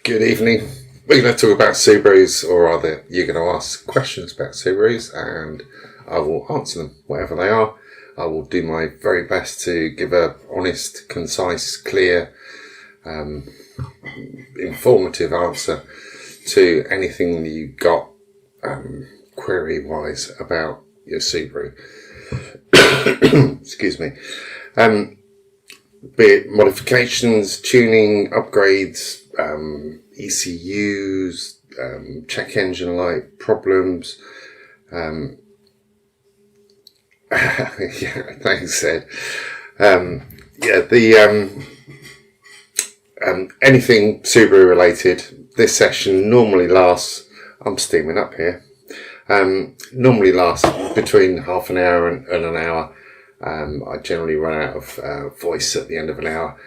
Good evening. We're going to talk about Subarus, or rather, you're going to ask questions about Subarus, and I will answer them, whatever they are. I will do my very best to give a honest, concise, clear, informative answer to anything you got query-wise about your Subaru. Excuse me. Be it modifications, tuning, upgrades, ECUs, check engine light problems. Yeah, thanks, Ed. Anything Subaru related. This session normally lasts. I'm steaming up here. Normally lasts between half an hour and an hour. I generally run out of voice at the end of an hour.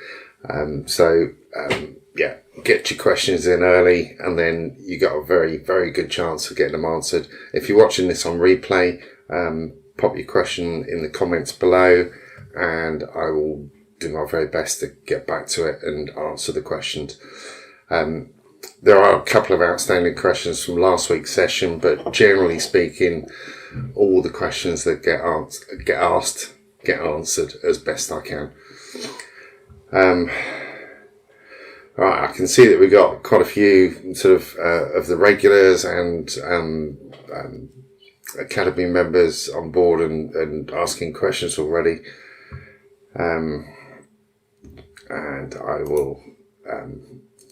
Get your questions in early, and then you got a very, very good chance of getting them answered. If you're watching this on replay, pop your question in the comments below, and I will do my very best to get back to it and answer the questions. There are a couple of outstanding questions from last week's session, but generally speaking, all the questions that get asked get answered as best I can. Right, I can see that we got quite a few sort of the regulars and Academy members on board and asking questions already. And I will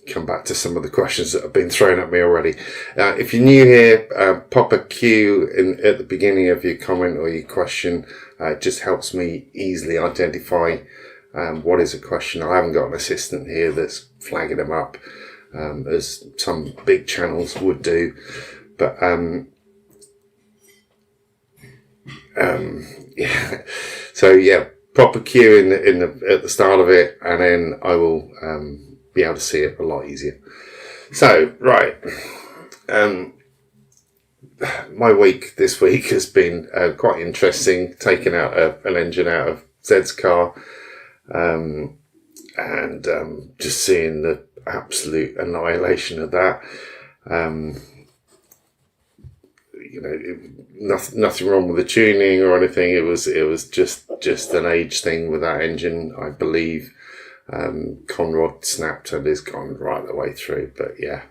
come back to some of the questions that have been thrown at me already. If you're new here, pop a Q at the beginning of your comment or your question. It just helps me easily identify what is a question. I haven't got an assistant here that's flagging them up as some big channels would do. But pop a Q at the start of it, and then I will be able to see it a lot easier. So, right. My week this week has been quite interesting, taking out an engine out of Zed's car, and just seeing the absolute annihilation of that. Nothing wrong with the tuning or anything. It was just an age thing with that engine, I believe. Conrod snapped and is gone right the way through, but yeah,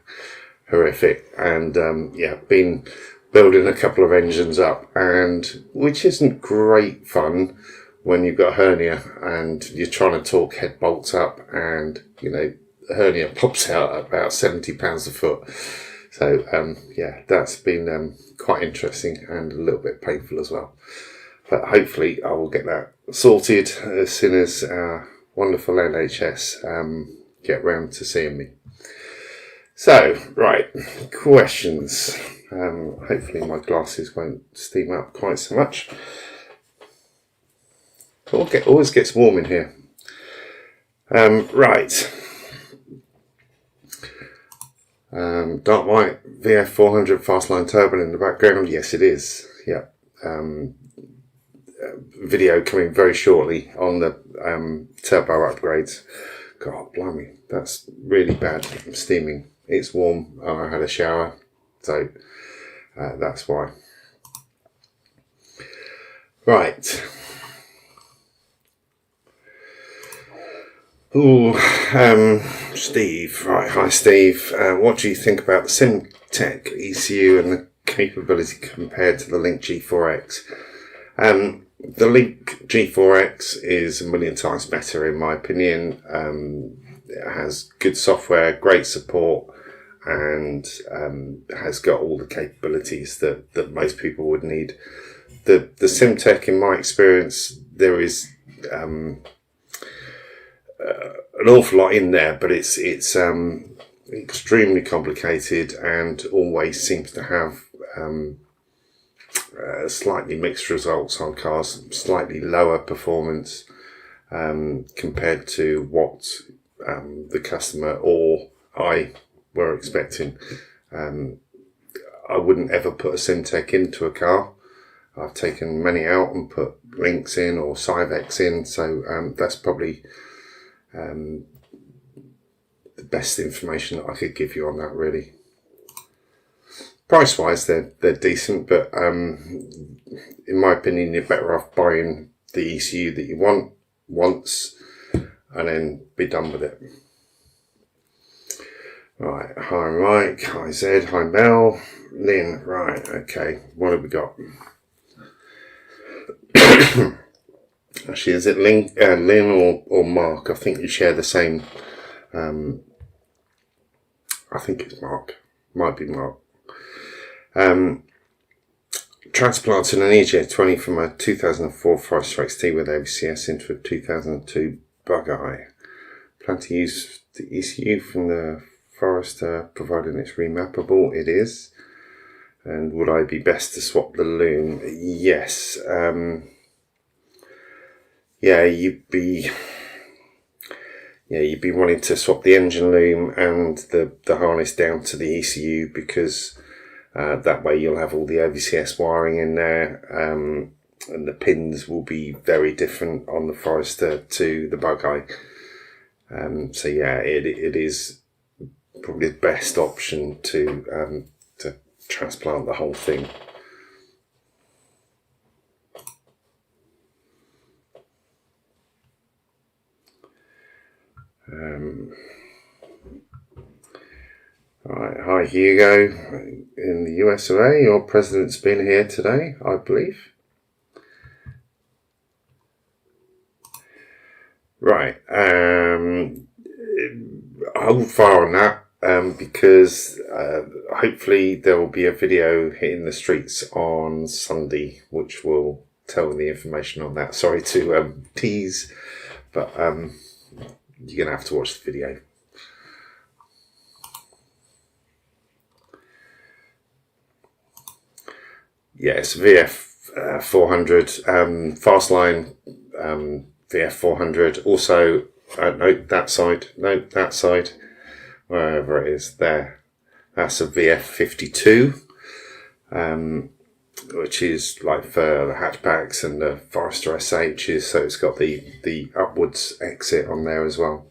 horrific. And been building a couple of engines up, and which isn't great fun when you've got a hernia and you're trying to torque head bolts up, and the hernia pops out at about £70 a foot. So that's been quite interesting and a little bit painful as well. But hopefully I will get that sorted as soon as our wonderful NHS get round to seeing me. So, right, questions. Hopefully my glasses won't steam up quite so much. Always gets warm in here. Right. Dark white VF400 Fastline turbo in the background. Yes, it is. Yeah. Video coming very shortly on the turbo upgrades. God, blimey, that's really bad. I'm steaming. It's warm. I had a shower, so that's why. Right. Steve. Right, hi Steve. What do you think about the SimTech ECU and the capability compared to the Link G4X? The Link G4X is a million times better in my opinion. It has good software, great support, and has got all the capabilities that most people would need. The SimTech, in my experience, there is an awful lot in there, but it's extremely complicated and always seems to have slightly mixed results on cars, slightly lower performance compared to what the customer or I were expecting. I wouldn't ever put a SimTech into a car. I've taken many out and put Links in or Civex in, so that's probably best information that I could give you on that, really. Price wise, they're decent, but in my opinion, you're better off buying the ECU that you want once and then be done with it. Right, hi Mike, hi Zed, hi Mel, Lynn. Right, okay, what have we got? Actually, is it Lynn or Mark? I think you share the same. I think it's Mark. Might be Mark. Transplanting an EJ20 from a 2004 Forester XT with AVCS into a 2002 Bug-Eye. Plan to use the ECU from the Forester, providing it's remappable. It is. And would I be best to swap the loom? Yes. You'd be wanting to swap the engine loom and the harness down to the ECU, because that way you'll have all the AVCS wiring in there, and the pins will be very different on the Forester to the Bug-Eye. It is probably the best option to transplant the whole thing. Right, hi Hugo in the US of A. Your president's been here today, I believe. Right, hold fire on that, because hopefully there will be a video hitting the streets on Sunday, which will tell the information on that. Sorry to tease, but you're going to have to watch the video. Yes, VF 400, Fastline VF 400. Also, that side, wherever it is there. That's a VF 52, which is like for the hatchbacks and the Forester SHs. So it's got the upwards exit on there as well.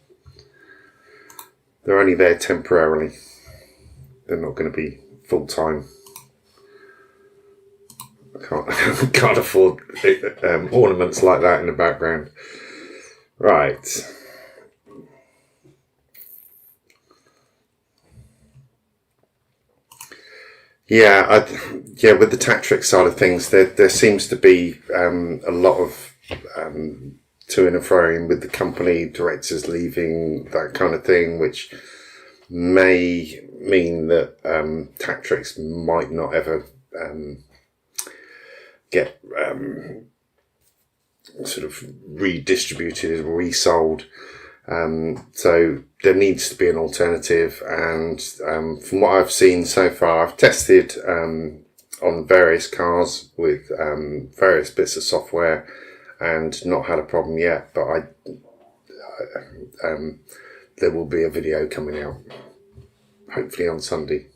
They're only there temporarily. They're not going to be full time. Can't afford ornaments like that in the background. Right. With the Tactrix side of things, there seems to be a lot of to and froing with the company, directors leaving, that kind of thing, which may mean that Tactrix might not ever get sort of redistributed or resold. So there needs to be an alternative, and from what I've seen so far, I've tested on various cars with various bits of software and not had a problem yet, but there will be a video coming out, hopefully on Sunday.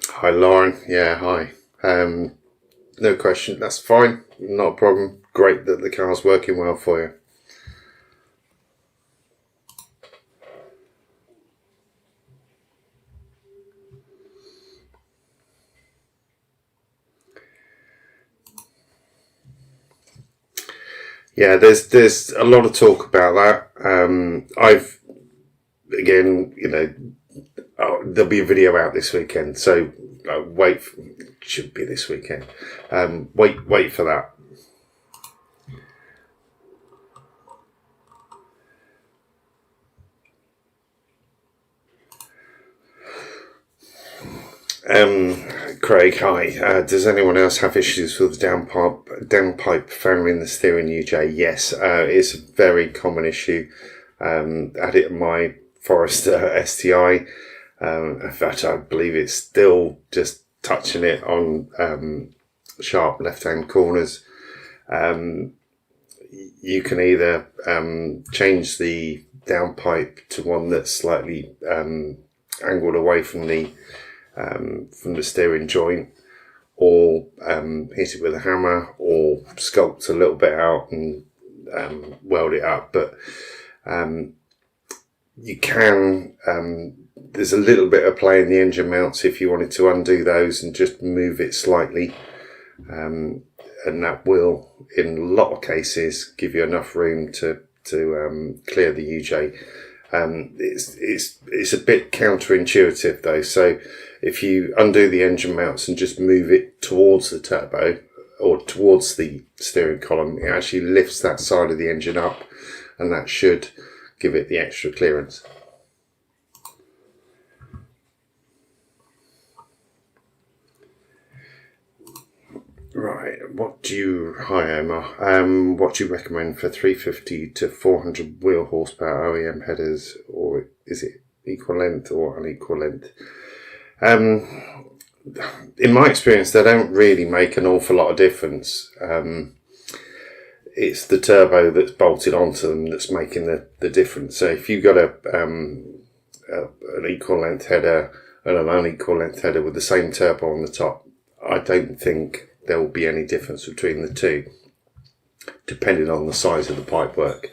Hi Lauren, yeah, hi. No question, that's fine, not a problem. Great that the car's working well for you. Yeah, there's a lot of talk about that. I've, again, there'll be a video out this weekend, so should be this weekend. Wait for that. Craig, hi. Does anyone else have issues with the downpipe fan in the steering UJ? Yes, it's a very common issue. Had it in my Forester STI. In fact, I believe it's still just touching it on sharp left-hand corners. You can either change the downpipe to one that's slightly angled away from the steering joint, or hit it with a hammer, or sculpt a little bit out and weld it up. But you can, there's a little bit of play in the engine mounts if you wanted to undo those and just move it slightly. And that will, in a lot of cases, give you enough room to clear the UJ. It's a bit counterintuitive though. So if you undo the engine mounts and just move it towards the turbo or towards the steering column, it actually lifts that side of the engine up, and that should give it the extra clearance. Right, what do you recommend for 350 to 400 wheel horsepower OEM headers, or is it equal length or unequal length? In my experience, they don't really make an awful lot of difference. It's the turbo that's bolted onto them that's making the difference. So if you've got an equal length header and an unequal length header with the same turbo on the top, I don't think there will be any difference between the two, depending on the size of the pipework.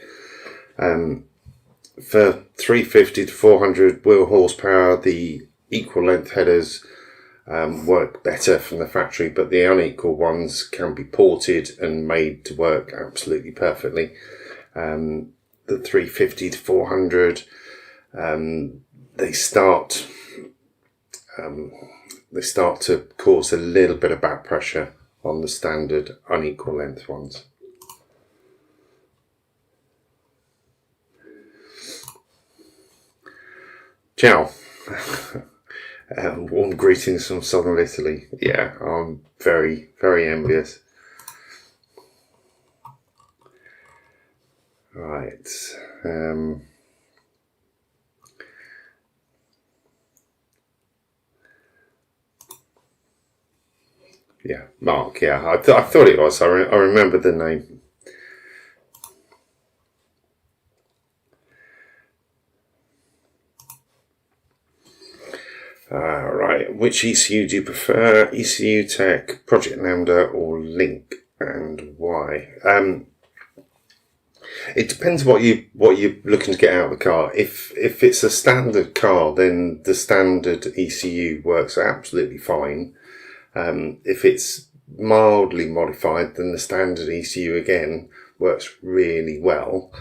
For 350 to 400 wheel horsepower, the equal length headers work better from the factory, but the unequal ones can be ported and made to work absolutely perfectly. The 350 to 400, they start to cause a little bit of back pressure on the standard unequal length ones. Ciao. Warm greetings from southern Italy. Yeah, I'm very, very envious. Right. Yeah, Mark. Yeah, I thought it was. I remember the name. Right. Which ECU do you prefer? ECU Tech, Project Lambda, or Link, and why? It depends what you're looking to get out of the car. If it's a standard car, then the standard ECU works absolutely fine. If it's mildly modified, then the standard ECU again works really well.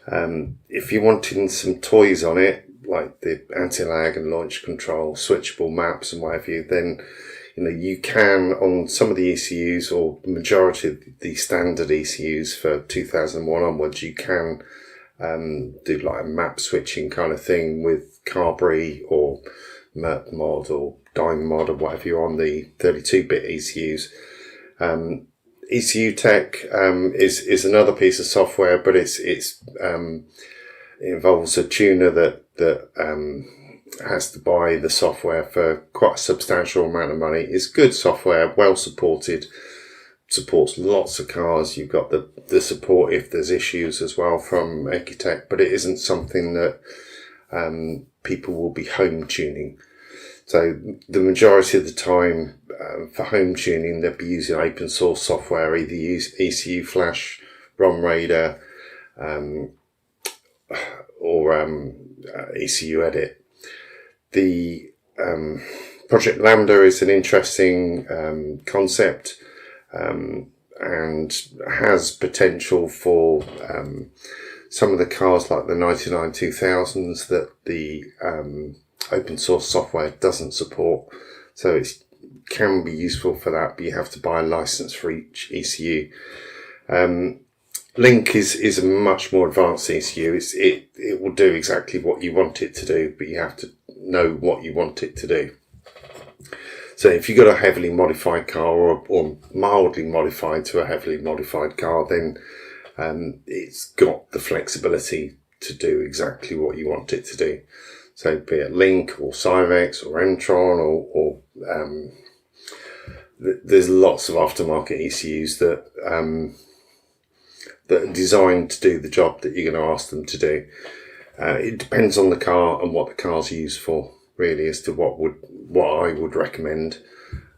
If you're wanting some toys on it, like the anti-lag and launch control, switchable maps and what have you, then you can, on some of the ECUs, or the majority of the standard ECUs for 2001 onwards, you can do like a map switching kind of thing with Carberry or Merc Mod or Dime Mod or whatever you're on the 32-bit ECUs. ECU Tech is another piece of software, but it involves a tuner that has to buy the software for quite a substantial amount of money. It's good software, well supported, supports lots of cars. You've got the support if there's issues as well from Ecotech, but it isn't something that people will be home tuning. So the majority of the time for home tuning, they'll be using open source software, either use ECU Flash, ROM Raider, or ECU Edit. The Project Lambda is an interesting concept and has potential for some of the cars like the 99 2000s that the open source software doesn't support. So it can be useful for that, but you have to buy a license for each ECU. Link is a much more advanced ECU. It will do exactly what you want it to do, but you have to know what you want it to do. So if you've got a heavily modified car or mildly modified to a heavily modified car, then it's got the flexibility to do exactly what you want it to do. So be it Link or Cyvex or Entron or there's lots of aftermarket ECUs that are designed to do the job that you're going to ask them to do. It depends on the car and what the car's used for, really, as to what I would recommend.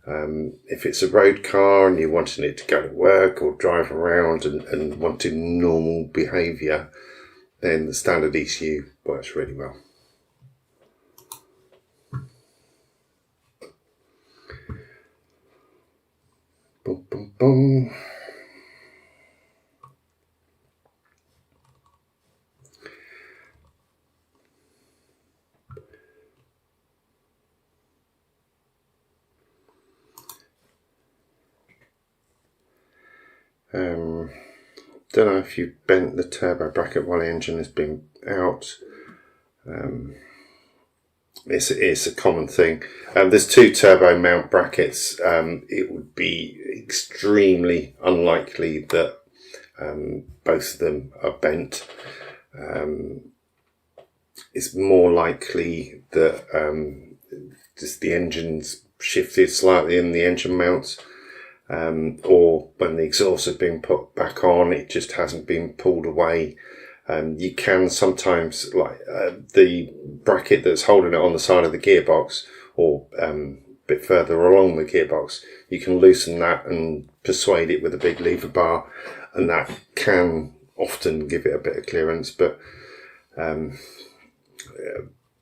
If it's a road car and you're wanting it to go to work or drive around and wanting normal behaviour, then the standard ECU works really well. Boom, boom, boom. Don't know if you've bent the turbo bracket while the engine has been out. It's a common thing. There's two turbo mount brackets. It would be extremely unlikely that both of them are bent. It's more likely that just the engine's shifted slightly in the engine mounts. Or when the exhaust has been put back on, it just hasn't been pulled away. You can sometimes, like the bracket that's holding it on the side of the gearbox, or a bit further along the gearbox, you can loosen that and persuade it with a big lever bar, and that can often give it a bit of clearance, but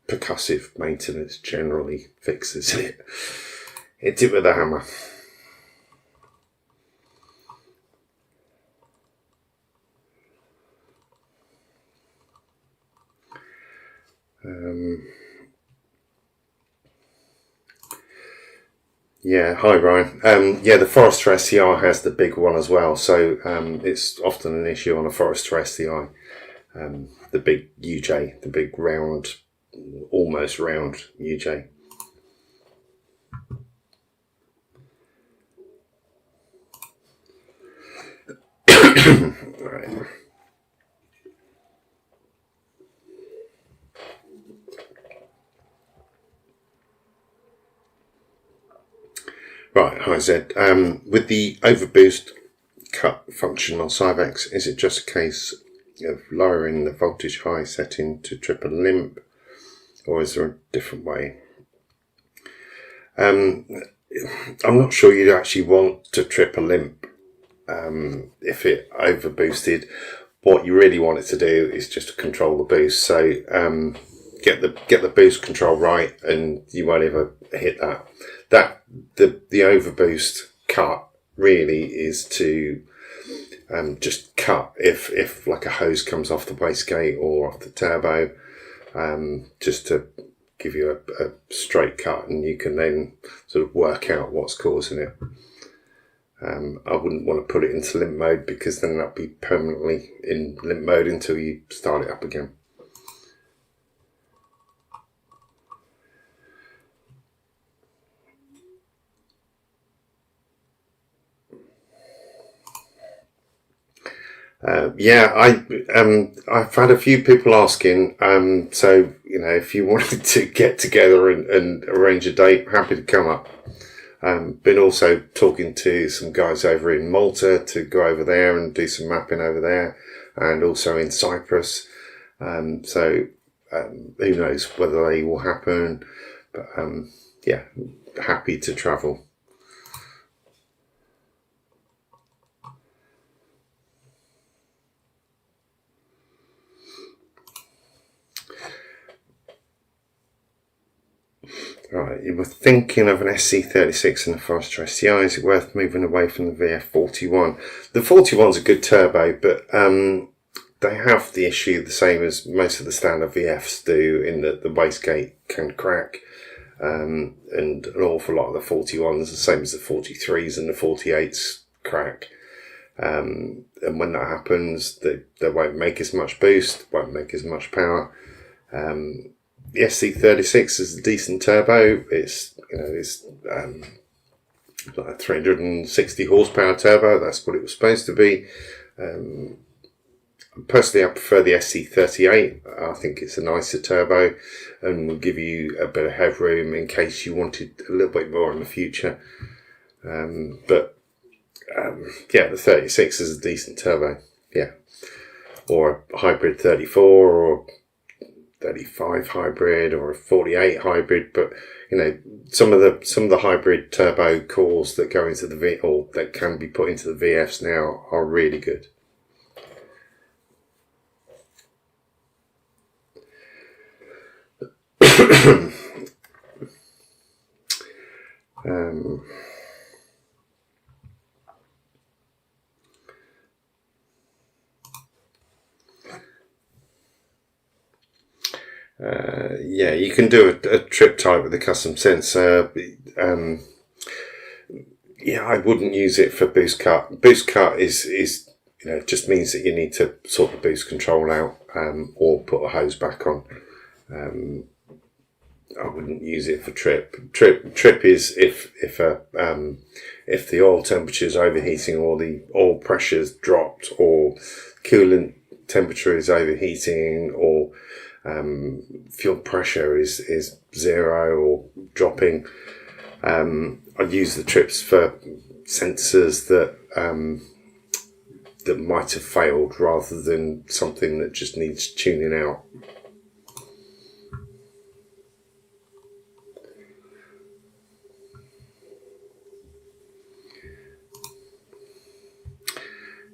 percussive maintenance generally fixes it. Hit it with a hammer. Yeah, hi Brian. Yeah, the Forester SCR has the big one as well, so it's often an issue on a Forester SCI. The big UJ, the big round, almost round UJ. Right. Right, hi Zed. With the overboost cut function on Cyvex, is it just a case of lowering the voltage high setting to trip a limp, or is there a different way? I'm not sure you'd actually want to trip a limp if it overboosted. What you really want it to do is just to control the boost. So get the boost control right, and you won't ever hit that. The overboost cut really is to just cut if like a hose comes off the wastegate or off the turbo, just to give you a straight cut, and you can then sort of work out what's causing it. I wouldn't want to put it into limp mode, because then that'll be permanently in limp mode until you start it up again. Yeah, I've had a few people asking. So if you wanted to get together and arrange a date, happy to come up. Been also talking to some guys over in Malta to go over there and do some mapping over there, and also in Cyprus. So who knows whether they will happen, but yeah, happy to travel. Right, you were thinking of an SC36 and a Forester SCI. Is it worth moving away from the VF41? The 41's a good turbo, but they have the issue the same as most of the standard VFs do, in that the wastegate can crack, and an awful lot of the 41s, the same as the 43s and the 48s, crack. And when that happens, they won't make as much boost, won't make as much power. The SC36 is a decent turbo. It's like a 360 horsepower turbo. That's what it was supposed to be. Personally, I prefer the SC38. I think it's a nicer turbo and will give you a bit of headroom in case you wanted a little bit more in the future. But the 36 is a decent turbo. Yeah, or a hybrid 34, or 35 hybrid or a 48 hybrid, but you know, some of the hybrid turbo cores that go into the V, or that can be put into the VFs now, are really good. Yeah, you can do a trip type with a custom sensor. Yeah, I wouldn't use it for boost cut. Boost cut is you know, just means that you need to sort the boost control out, or put a hose back on. I wouldn't use it for trip. Trip is if the oil temperature is overheating, or the oil pressure's dropped, or coolant temperature is overheating, or fuel pressure is zero or dropping. I'd use the trips for sensors that that might have failed, rather than something that just needs tuning out.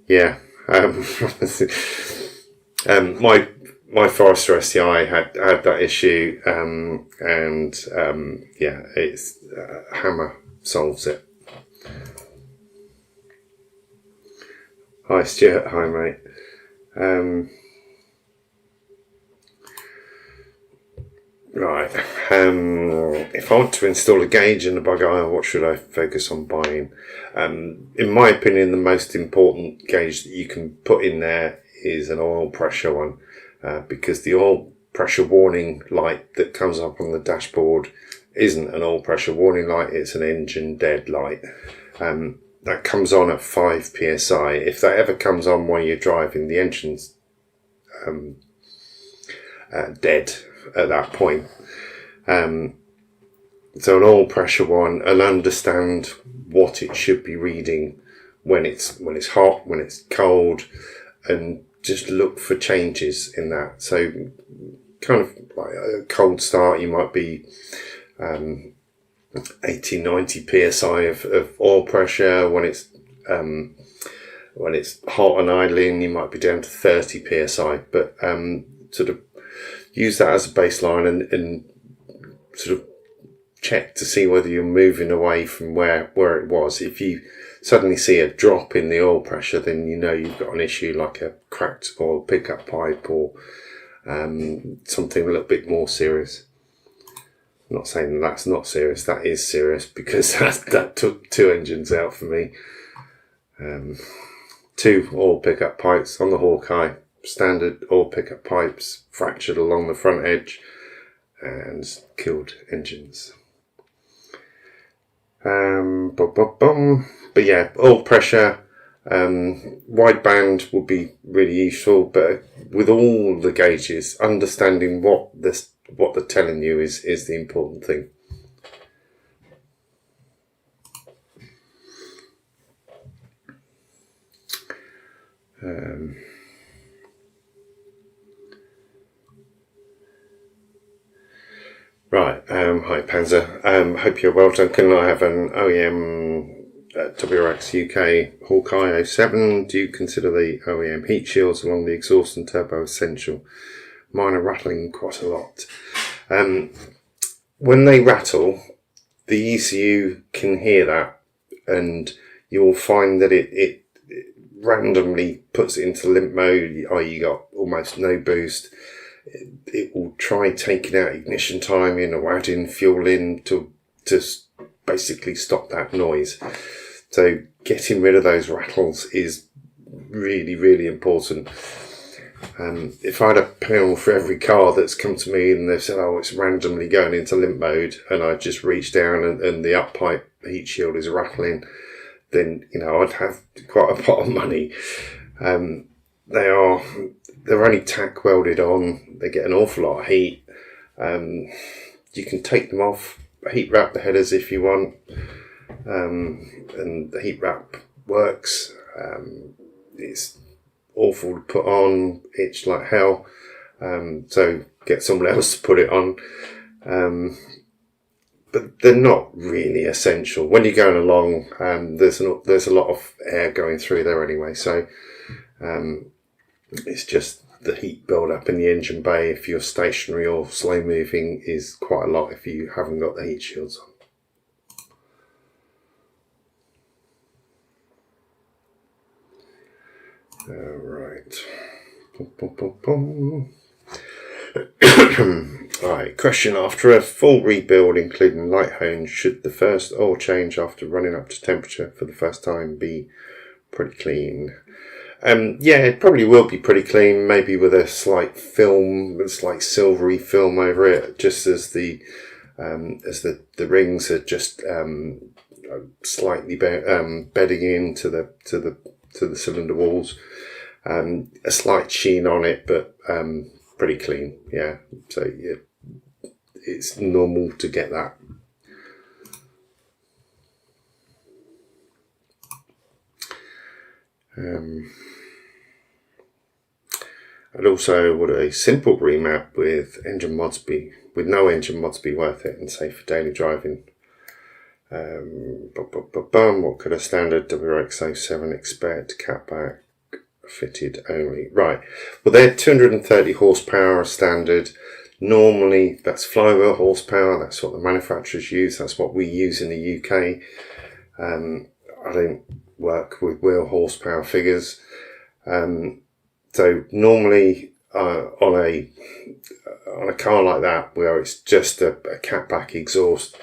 Yeah. My Forester STI had that issue, yeah, it's Hammer solves it. Hi Stuart, hi mate. Right, if I want to install a gauge in a bug eye, what should I focus on buying? In my opinion, the most important gauge that you can put in there is an oil pressure one, because the oil pressure warning light that comes up on the dashboard isn't an oil pressure warning light, it's an engine dead light. That comes on at 5 psi. If that ever comes on while you're driving, the engine's dead at that point. So an oil pressure one, and understand what it should be reading when it's hot, when it's cold, and just look for changes in that. So kind of like a cold start, you might be 80, 90 psi of oil pressure. When it's hot and idling, you might be down to 30 psi. But sort of use that as a baseline, and sort of check to see whether you're moving away from where it was. If you suddenly see a drop in the oil pressure, then you know you've got an issue, like a cracked oil pickup pipe, or something a little bit more serious. I'm not saying that's not serious, that is serious, because that took 2 engines out for me. 2 oil pickup pipes on the Hawkeye, standard oil pickup pipes, fractured along the front edge, and killed engines. But yeah, oil pressure, wideband would be really useful, but with all the gauges, understanding what they're telling you is the important thing. Right, hi Panzer. Hope you're well, Duncan. I have an OEM WRX UK Hawkeye 07. Do you consider the OEM heat shields along the exhaust and turbo essential? Mine are rattling quite a lot. When they rattle, the ECU can hear that, and you'll find that it randomly puts it into limp mode, i.e. you got almost no boost. It will try taking out ignition timing or adding fuel in to basically stop that noise. So getting rid of those rattles is really, really important. If I had a pill for every car that's come to me and they've said, oh, it's randomly going into limp mode, and I just reach down and the up pipe heat shield is rattling, then, you know, I'd have quite a pot of money. They're only tack welded on. They get an awful lot of heat. You can take them off, heat wrap the headers if you want, and the heat wrap works. It's awful to put on, itch like hell. So get someone else to put it on. But they're not really essential. When you're going along, there's a lot of air going through there anyway, so it's just the heat build up in the engine bay if you're stationary or slow moving is quite a lot if you haven't got the heat shields on. Right. Alright, question. After a full rebuild including light hone, should the first oil change after running up to temperature for the first time be pretty clean? Yeah, it probably will be pretty clean, maybe with a slight film, a slight silvery film over it, just as the rings are just slightly bedding into the cylinder walls. A slight sheen on it, but pretty clean. Yeah, so yeah, it's normal to get that. And also, would a simple remap with no engine mods be worth it and safe for daily driving? What could a standard WRX-07 expect? Catback fitted only. Right. Well, they're 230 horsepower standard. Normally, that's flywheel horsepower. That's what the manufacturers use. That's what we use in the UK. I don't work with wheel horsepower figures. So normally on a car like that, where it's just a catback exhaust,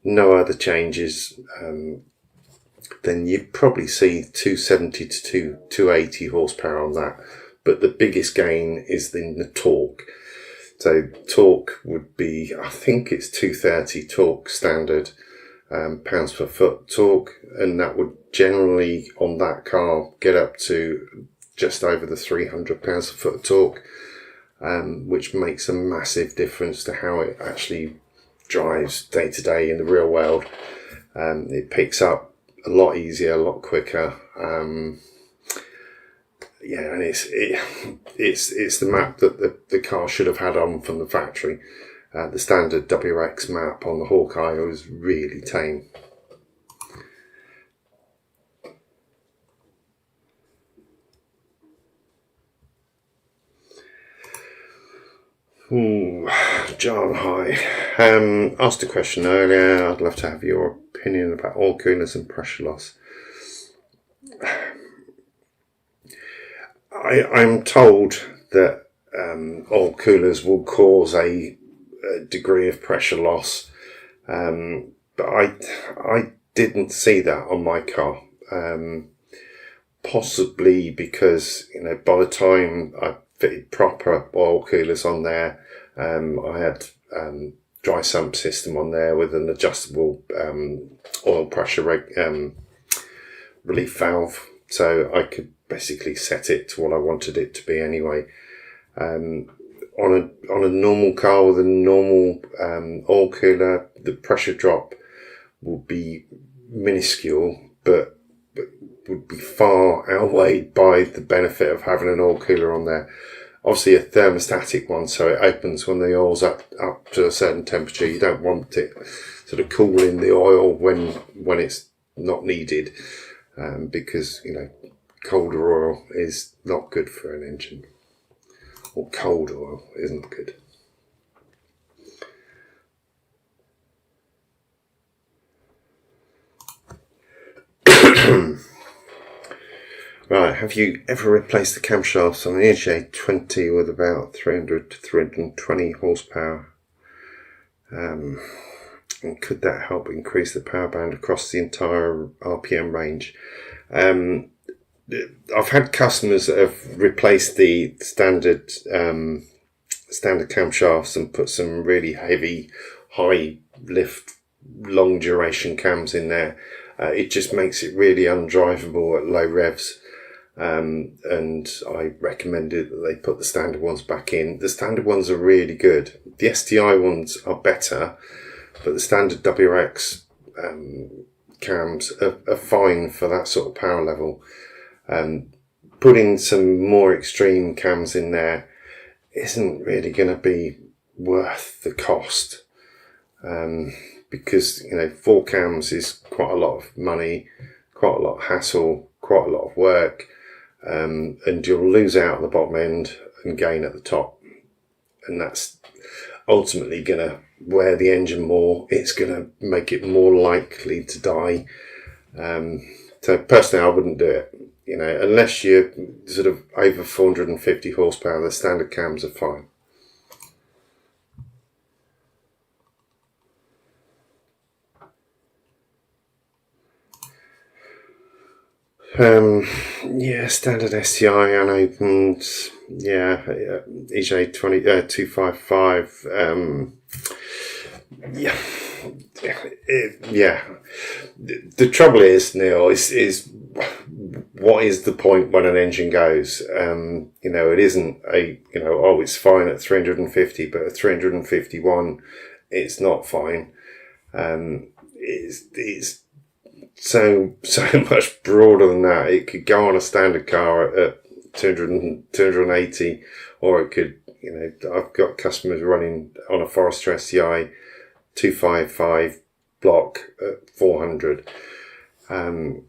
no other changes, then you'd probably see 270 to 280 horsepower on that. But the biggest gain is in the torque. So torque would be, I think it's 230 torque standard, pounds per foot torque, and that would generally on that car get up to just over the 300 pounds per foot torque, which makes a massive difference to how it actually drives day to day in the real world. It picks up a lot easier, a lot quicker. Yeah, and it's the map that the car should have had on from the factory. The standard WRX map on the Hawkeye was really tame. Ooh, John, hi. Asked a question earlier. I'd love to have your opinion about oil coolers and pressure loss. I'm told that oil coolers will cause a degree of pressure loss, but I didn't see that on my car. Possibly because by the time I fitted proper oil coolers on there, I had dry sump system on there with an adjustable oil pressure relief valve, so I could basically set it to what I wanted it to be anyway. On a normal car with a normal oil cooler, the pressure drop will be minuscule, but would be far outweighed by the benefit of having an oil cooler on there. Obviously a thermostatic one, so it opens when the oil's up to a certain temperature. You don't want it sort of cooling the oil when it's not needed, because colder oil is not good for an engine, or cold oil isn't good. Right, have you ever replaced the camshafts on an EJ20 with about 300 to 320 horsepower? And could that help increase the power band across the entire RPM range? I've had customers that have replaced the standard camshafts and put some really heavy, high lift, long duration cams in there. It just makes it really undrivable at low revs. And I recommended that they put the standard ones back in. The standard ones are really good. The STI ones are better, but the standard WRX cams are fine for that sort of power level. Putting some more extreme cams in there isn't really going to be worth the cost, because, you know, 4 cams is quite a lot of money, quite a lot of hassle, quite a lot of work, and you'll lose out at the bottom end and gain at the top, and that's ultimately going to wear the engine more. It's going to make it more likely to die. So personally, I wouldn't do it. You know, unless you're sort of over 450 horsepower, the standard cams are fine. Yeah, standard STI unopened. Yeah, EJ20 255. Yeah. The trouble is, Neil, is what is the point when an engine goes? You know, it isn't a, you know, oh, it's fine at 350, but at 351, it's not fine. It's so much broader than that. It could go on a standard car at 280, or it could, you know, I've got customers running on a Forester STI 255 block at 400, and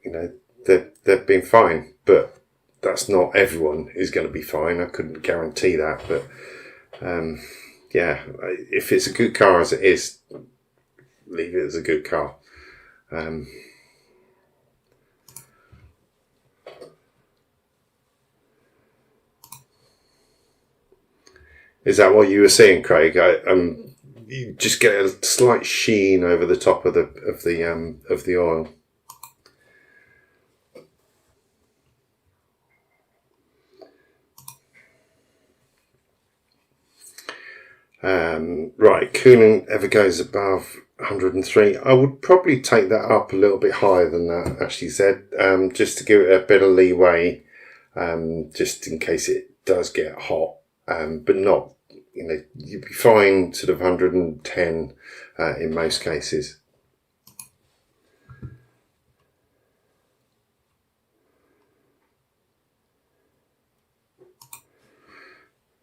you know, they've been fine, but that's not everyone is going to be fine. I couldn't guarantee that, but yeah, if it's a good car as it is, leave it as a good car. Is that what you were saying, Craig? You just get a slight sheen over the top of the oil. Right, coolant ever goes above 103. I would probably take that up a little bit higher than that, actually, Zed, just to give it a bit of leeway, just in case it does get hot, but not, you know, you'd be fine sort of 110 in most cases.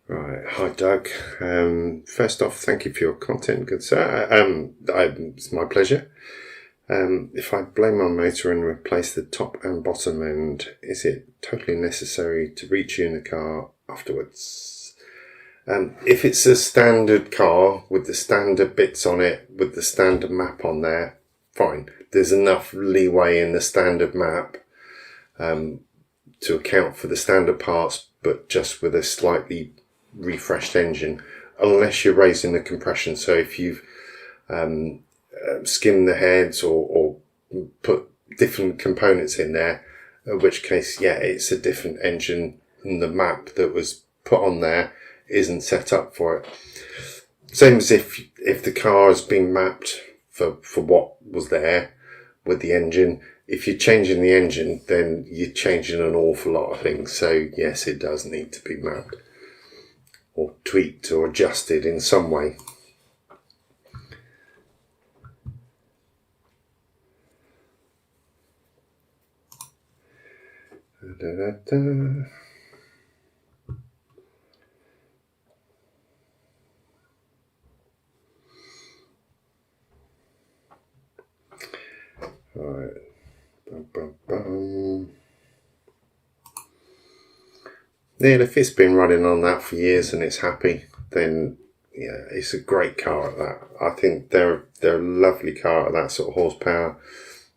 Right, hi Doug. First off, thank you for your content, good sir. It's my pleasure. If I blow my motor and replace the top and bottom end, is it totally necessary to retune the car afterwards? If it's a standard car with the standard bits on it, with the standard map on there, fine. There's enough leeway in the standard map to account for the standard parts, but just with a slightly refreshed engine, unless you're raising the compression. So if you've skimmed the heads or put different components in there, in which case, yeah, it's a different engine, and the map that was put on there isn't set up for it. Same as if the car has been mapped for what was there with the engine. If you're changing the engine, then you're changing an awful lot of things. So yes, it does need to be mapped or tweaked or adjusted in some way. Right. Neil, if it's been running on that for years and it's happy, then yeah, it's a great car at that. I think they're a lovely car at that sort of horsepower.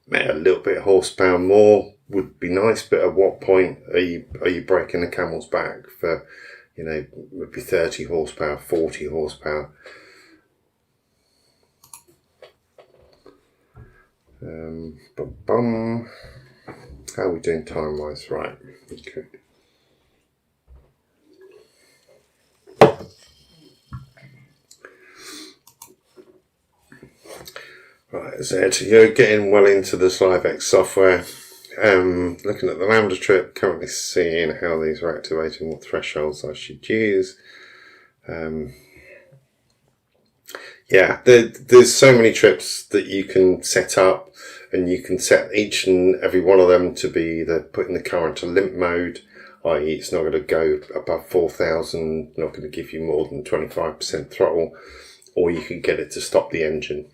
Maybe a little bit of horsepower more would be nice, but at what point are you breaking the camel's back for, you know, would be 30 horsepower, 40 horsepower? How are we doing time wise? Right, okay. Right, Zed, you're getting well into the Slivex software. Looking at the Lambda trip, currently seeing how these are activated and what thresholds I should use. Yeah, there's so many trips that you can set up, and you can set each and every one of them to be either putting the car into limp mode, i.e. it's not going to go above 4,000, not going to give you more than 25% throttle, or you can get it to stop the engine.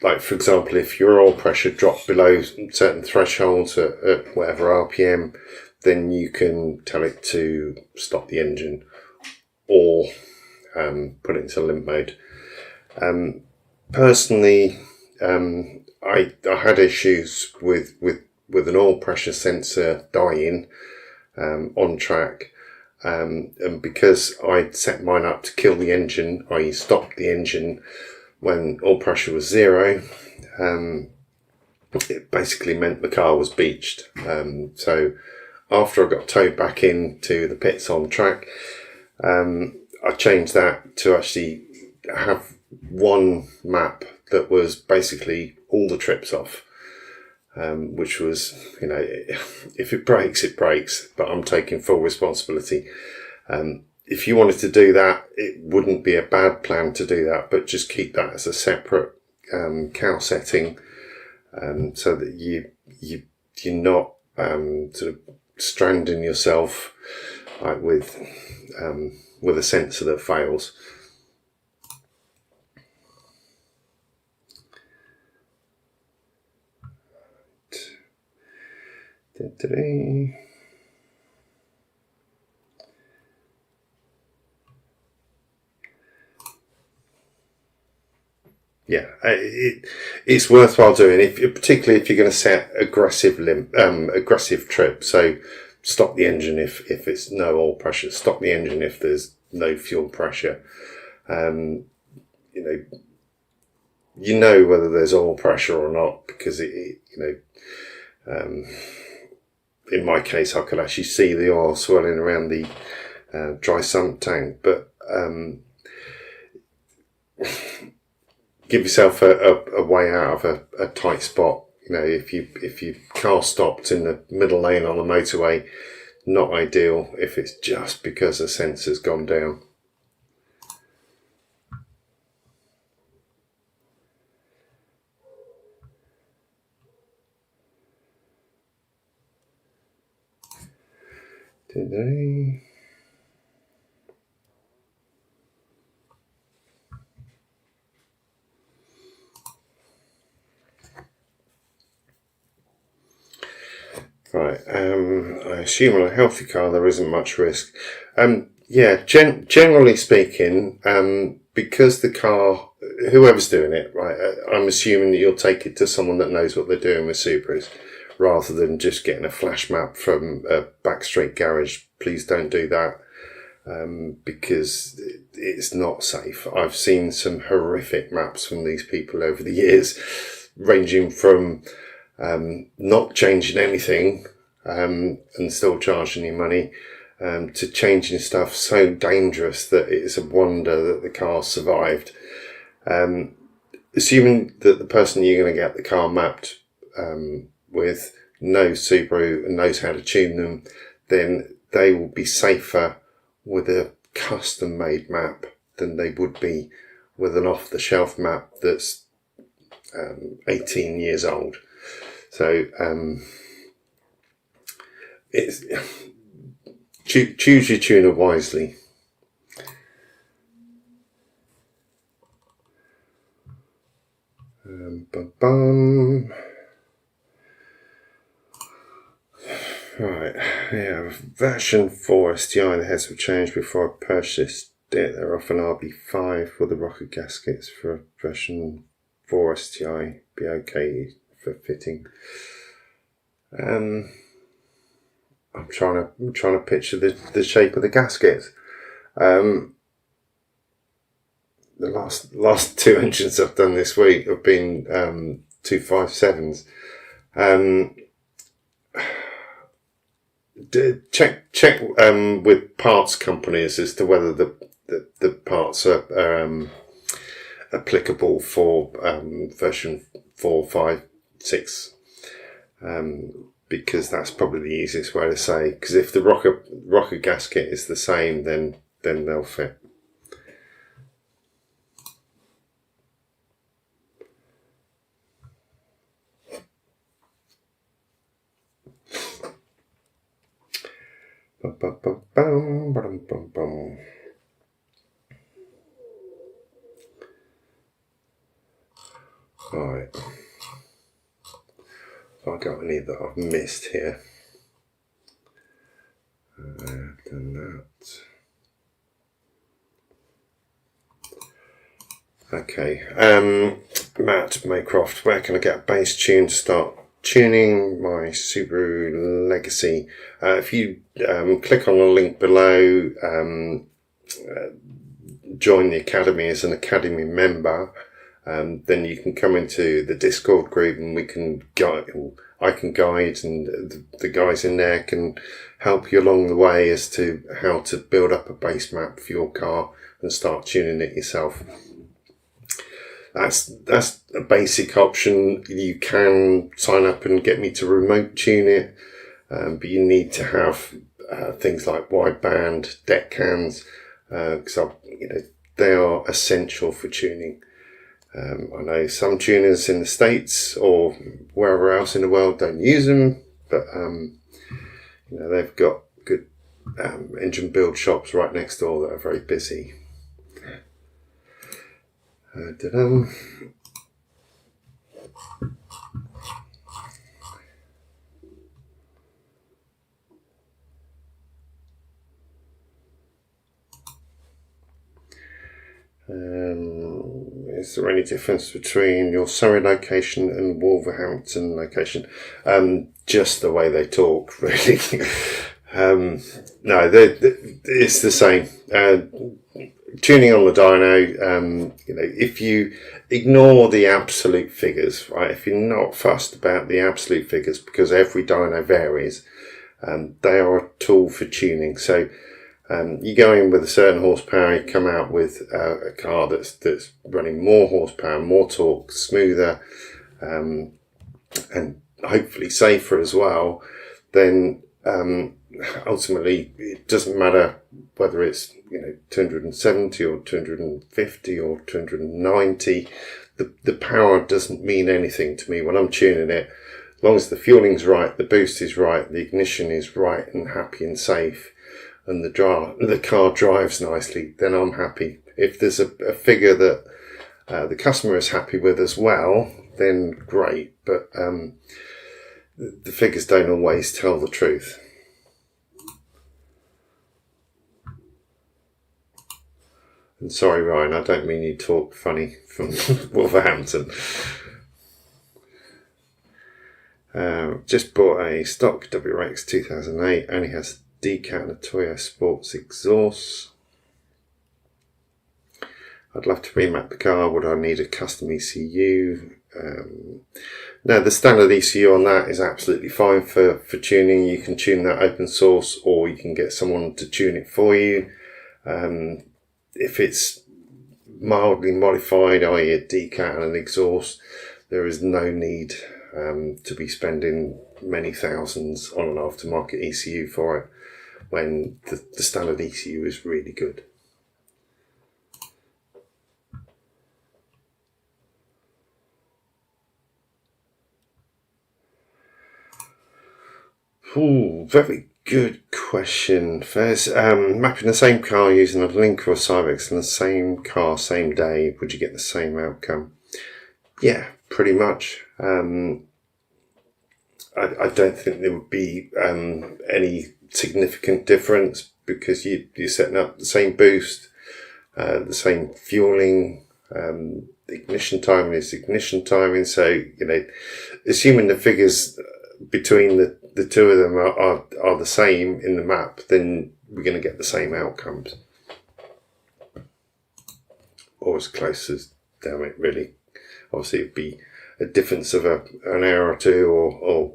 Like for example, if your oil pressure dropped below certain thresholds at whatever RPM, then you can tell it to stop the engine or put it into limp mode. Personally, I had issues with an oil pressure sensor dying on track, and because I'd set mine up to kill the engine, i.e. stop the engine when oil pressure was 0, it basically meant the car was beached. So after I got towed back into the pits on track, I changed that to actually have one map that was basically all the trips off, which was, if it breaks, it breaks, but I'm taking full responsibility. If you wanted to do that, it wouldn't be a bad plan to do that, but just keep that as a separate cal setting, so that you're not sort of stranding yourself like with a sensor that fails. Yeah, it's worthwhile doing, particularly if you're going to set aggressive trip. So stop the engine if it's no oil pressure. Stop the engine if there's no fuel pressure. You know whether there's oil pressure or not, because in my case, I could actually see the oil swirling around the dry sump tank. But give yourself a way out of a tight spot. If your car stopped in the middle lane on the motorway, not ideal if it's just because the sensor's gone down. Today. Right, I assume on a healthy car there isn't much risk. Generally speaking, because the car, whoever's doing it, right, I'm assuming that you'll take it to someone that knows what they're doing with Subarus, rather than just getting a flash map from a backstreet garage. Please don't do that, because it's not safe. I've seen some horrific maps from these people over the years, ranging from not changing anything and still charging you money, to changing stuff so dangerous that it's a wonder that the car survived. Assuming that the person you're going to get the car mapped with knows Subaru and knows how to tune them, then they will be safer with a custom made map than they would be with an off the shelf map that's 18 years old. So it's choose your tuner wisely. Right, yeah, version 4 STI, the heads have changed before I purchased it. They're off an RB5 with the rocker gaskets for version 4 STI. Be okay for fitting. I'm trying to picture the shape of the gaskets. The last two engines I've done this week have been 257s. Check with parts companies as to whether the parts are applicable for version 4, 5, 6. Because that's probably the easiest way to say. Because if the rocker gasket is the same, then they'll fit. Right. Have I got any that I've missed here? Done that. Okay. Matt Maycroft, where can I get a bass tune to start tuning my Subaru Legacy? If you click on the link below, join the Academy as an Academy member, then you can come into the Discord group and we can guide. I can guide, and the guys in there can help you along the way as to how to build up a bass map for your car and start tuning it yourself. That's a basic option. You can sign up and get me to remote tune it, but you need to have things like wideband, deck cans, because they are essential for tuning. I know some tuners in the States or wherever else in the world don't use them, but they've got good engine build shops right next door that are very busy. Is there any difference between your Surrey location and Wolverhampton location? Just the way they talk, really. No, it's the same. Tuning on the dyno, if you ignore the absolute figures, right? If you're not fussed about the absolute figures, because every dyno varies, they are a tool for tuning. So you go in with a certain horsepower, you come out with a car that's running more horsepower, more torque, smoother, and hopefully safer as well. Then ultimately, it doesn't matter whether it's 270 or 250 or 290. The power doesn't mean anything to me when I'm tuning it. As long as the fueling's right, the boost is right, the ignition is right and happy and safe, and the car drives nicely, then I'm happy. If there's a figure that the customer is happy with as well, then great. But the figures don't always tell the truth. And sorry, Ryan, I don't mean you talk funny from Wolverhampton. Just bought a stock WRX 2008, only has decat and a Toyo Sports exhaust. I'd love to remap the car. Would I need a custom ECU? No, the standard ECU on that is absolutely fine for tuning. You can tune that open source, or you can get someone to tune it for you. If it's mildly modified, i.e. a decat and an exhaust, there is no need to be spending many thousands on an aftermarket ECU for it, when the standard ECU is really good. Ooh, very good question. First, mapping the same car using a Link or a Cybex in the same car, same day, would you get the same outcome? Yeah, pretty much. I don't think there would be any significant difference, because you're setting up the same boost, the same fueling, ignition timing is ignition timing. So, assuming the figures between the two of them are the same in the map, then we're going to get the same outcomes, or as close as, damn it, really. Obviously, it'd be a difference of an hour or two, or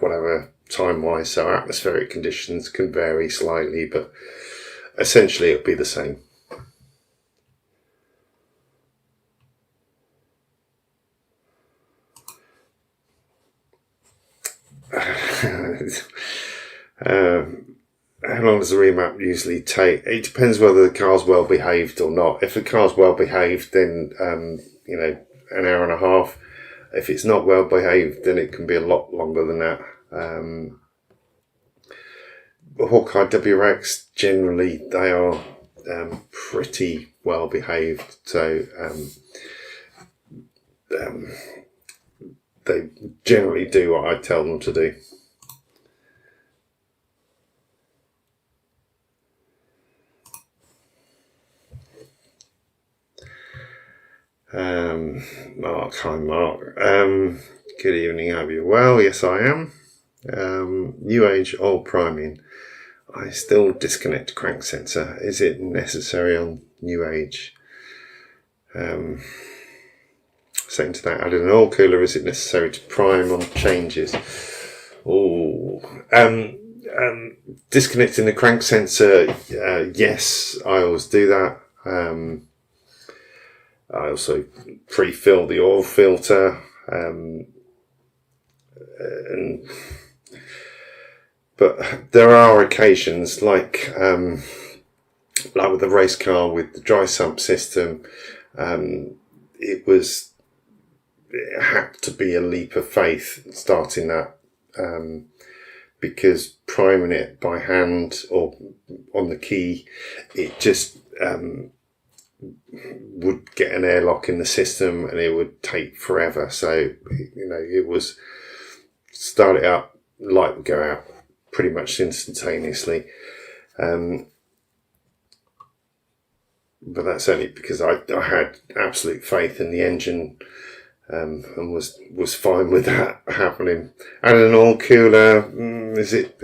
whatever time-wise. So atmospheric conditions can vary slightly, but essentially it'll be the same. How long does the remap usually take? It depends whether the car's well behaved or not. If the car's well behaved, then an hour and a half. If it's not well behaved, then it can be a lot longer than that. Hawkeye WRX, generally they are pretty well behaved, so they generally do what I tell them to do. Mark, hi Mark. Good evening, hope you're well. Yes, I am. New age oil priming. I still disconnect crank sensor. Is it necessary on new age? Saying to that, adding an oil cooler, is it necessary to prime on changes? Disconnecting the crank sensor, yes, I always do that. I also pre-fill the oil filter, but there are occasions like with the race car with the dry sump system, it had to be a leap of faith starting that, because priming it by hand or on the key, it just would get an airlock in the system and it would take forever. So, it was start it up, light would go out pretty much instantaneously. But that's only because I had absolute faith in the engine, and was fine with that happening. And an oil cooler, is it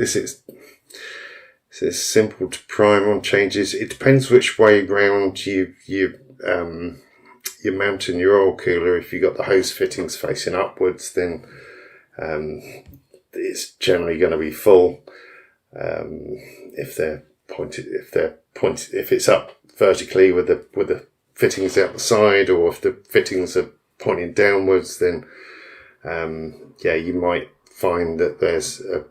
simple to prime on changes? It depends which way round you're mounting your oil cooler. If you've got the hose fittings facing upwards, then it's generally going to be full. If it's up vertically with the fittings out the side, or if the fittings are pointing downwards, then you might find that there's a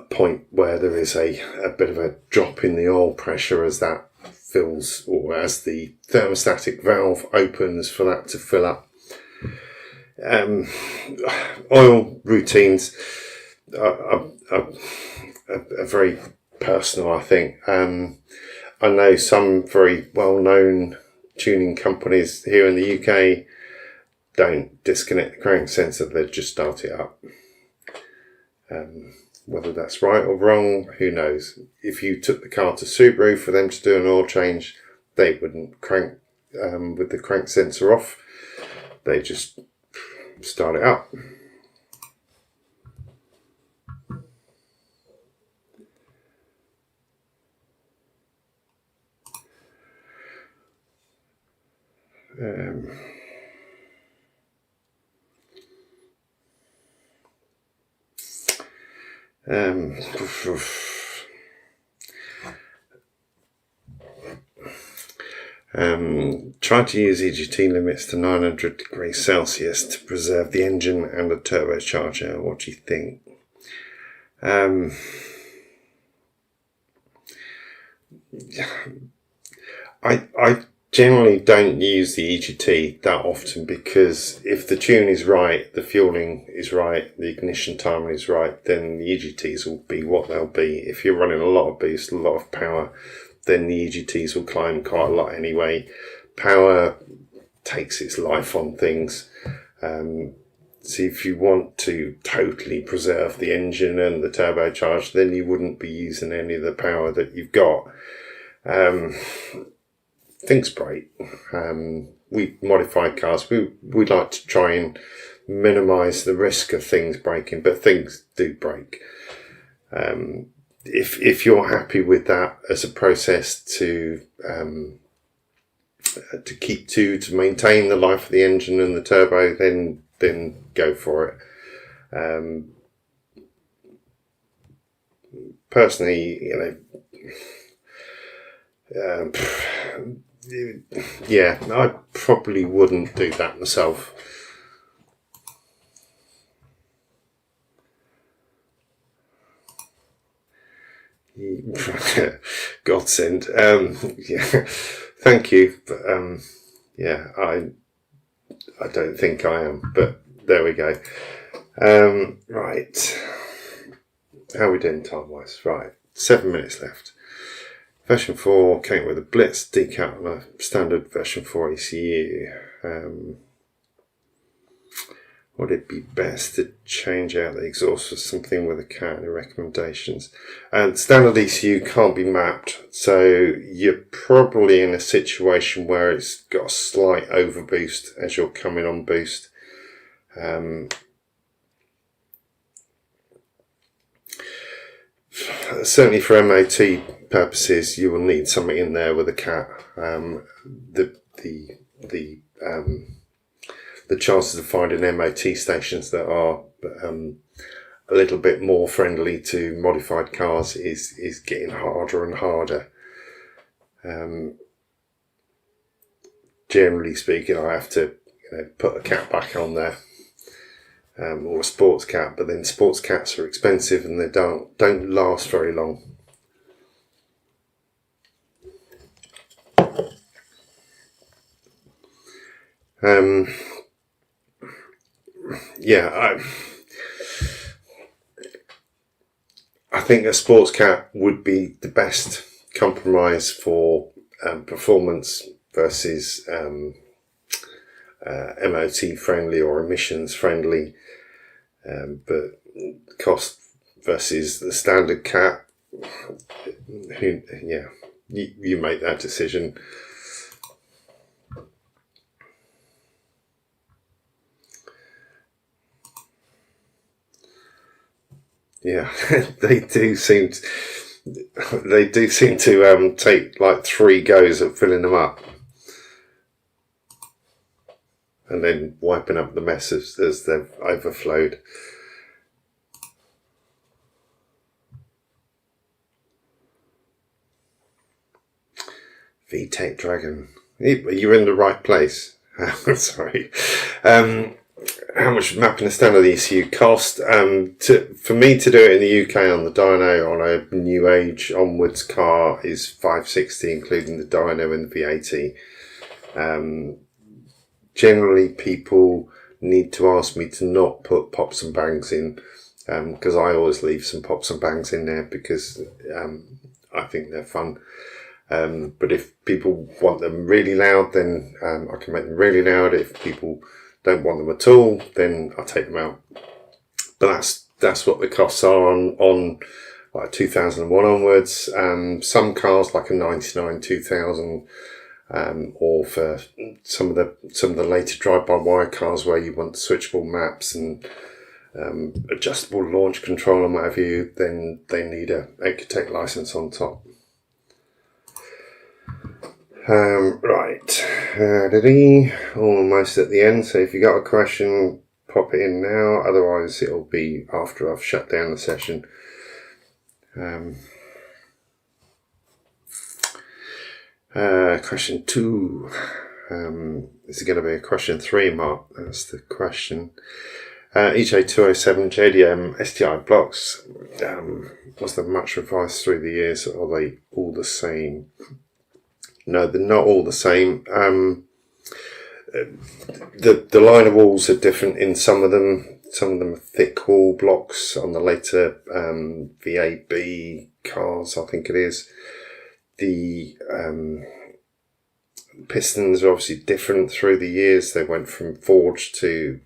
point where there is a bit of a drop in the oil pressure as that fills, or as the thermostatic valve opens for that to fill up. Oil routines are very personal, I think. I know some very well-known tuning companies here in the UK don't disconnect the crank sensor, they just start it up. Whether that's right or wrong, who knows? If you took the car to Subaru for them to do an oil change, they wouldn't crank with the crank sensor off. They just start it up. Try to use EGT limits to 900 degrees Celsius to preserve the engine and the turbocharger. What do you think? I generally don't use the EGT that often, because if the tune is right, the fueling is right, the ignition timing is right, then the EGTs will be what they'll be. If you're running a lot of boost, a lot of power, then the EGTs will climb quite a lot anyway. Power takes its life on things. So if you want to totally preserve the engine and the turbocharger, then you wouldn't be using any of the power that you've got. Things break. We modify cars. We like to try and minimise the risk of things breaking, but things do break. If you're happy with that as a process to keep to maintain the life of the engine and the turbo, then go for it. Personally, I probably wouldn't do that myself. Godsend. Thank you. But, I don't think I am, but there we go. Right. How are we doing time-wise? Right, 7 minutes left. Version 4 came with a Blitz decal on a standard version 4 ECU. Would it be best to change out the exhaust for something with a cat? Any recommendations? And standard ECU can't be mapped, so you're probably in a situation where it's got a slight overboost as you're coming on boost. Certainly for MOT purposes, you will need something in there with a cat. The chances of finding MOT stations that are a little bit more friendly to modified cars is getting harder and harder. Generally speaking, I have to put a cat back on there, or a sports cat, but then sports cats are expensive and they don't last very long. I think a sports cat would be the best compromise for performance versus MOT friendly or emissions friendly, but cost versus the standard cat. You make that decision. Yeah, they do seem to take like 3 goes at filling them up, and then wiping up the mess as they've overflowed. VTEC Dragon, you're in the right place. Sorry. How much mapping a standard ECU cost? For me to do it in the UK on the dyno on a new age onwards car is $560, including the dyno and the VAT. Generally, people need to ask me to not put pops and bangs in, because I always leave some pops and bangs in there because I think they're fun. But if people want them really loud, then I can make them really loud. If people don't want them at all, then I'll take them out. But that's what the costs are on like 2001 onwards. Some cars like a 99 2000, or for some of the later drive-by-wire cars where you want switchable maps and adjustable launch control and what have you, then they need a Ecotec license on top. Right, almost at the end, so if you got a question, pop it in now, otherwise it'll be after I've shut down the session. Question 2, is it going to be a question 3, Mark? That's the question. EJ207 JDM STI blocks, was there much revised through the years, or are they all the same? No, they're not all the same. The liner walls are different in some of them. Some of them are thick wall blocks on the later VAB cars, I think it is. The pistons are obviously different through the years. They went from forged to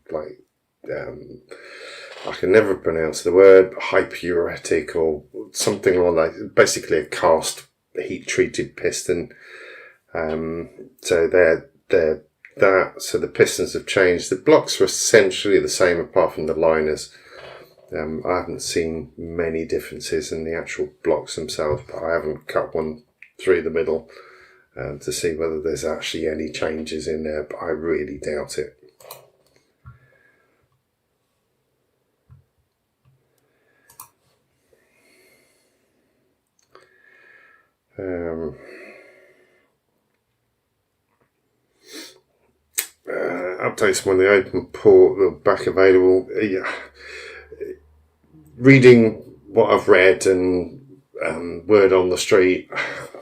I can never pronounce the word, hyperuretic or something like that. Basically a cast heat treated piston. So they're that. So the pistons have changed. The blocks are essentially the same apart from the liners. I haven't seen many differences in the actual blocks themselves, but I haven't cut one through the middle to see whether there's actually any changes in there, but I really doubt it. Updates when the open port are back available. Reading what I've read and word on the street,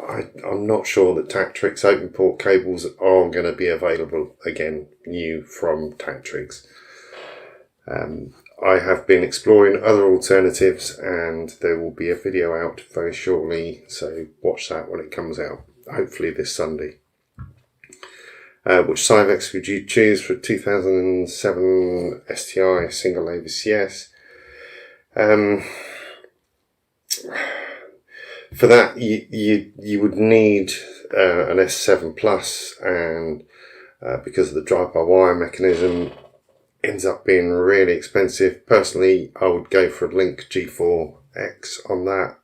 I'm not sure that Tactrix open port cables are going to be available again, new from Tactrix. I have been exploring other alternatives, and there will be a video out very shortly, so watch that when it comes out, hopefully this Sunday. Which Cyvex would you choose for 2007 STI single AVCS? For that, you would need an S7 Plus, and because of the drive-by-wire mechanism, ends up being really expensive. Personally, I would go for a Link G4X on that.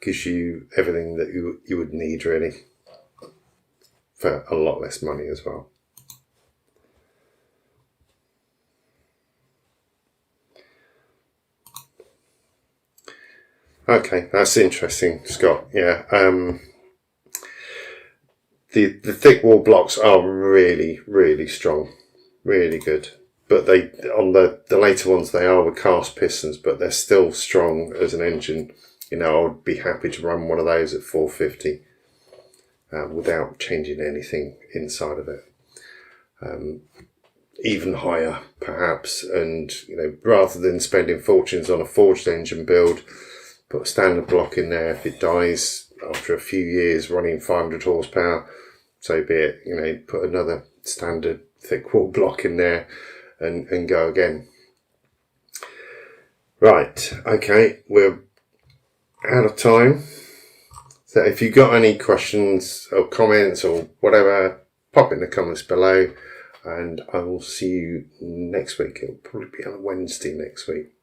Gives you everything that you would need, really, for a lot less money as well. Okay, that's interesting, Scott. Yeah, the thick wall blocks are really, really strong, really good. But they, on the later ones, they are with cast pistons, but they're still strong as an engine. You know, I would be happy to run one of those at 450 without changing anything inside of it. Even higher, perhaps, and you know, rather than spending fortunes on a forged engine build, put a standard block in there. If it dies after a few years running 500 horsepower, so be it. You know, put another standard thick wall block in there and go again. Right, okay, we're out of time. So if you've got any questions or comments or whatever, pop in the comments below, and I will see you next week. It'll probably be on a Wednesday next week.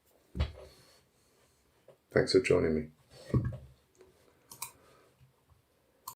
Thanks for joining me.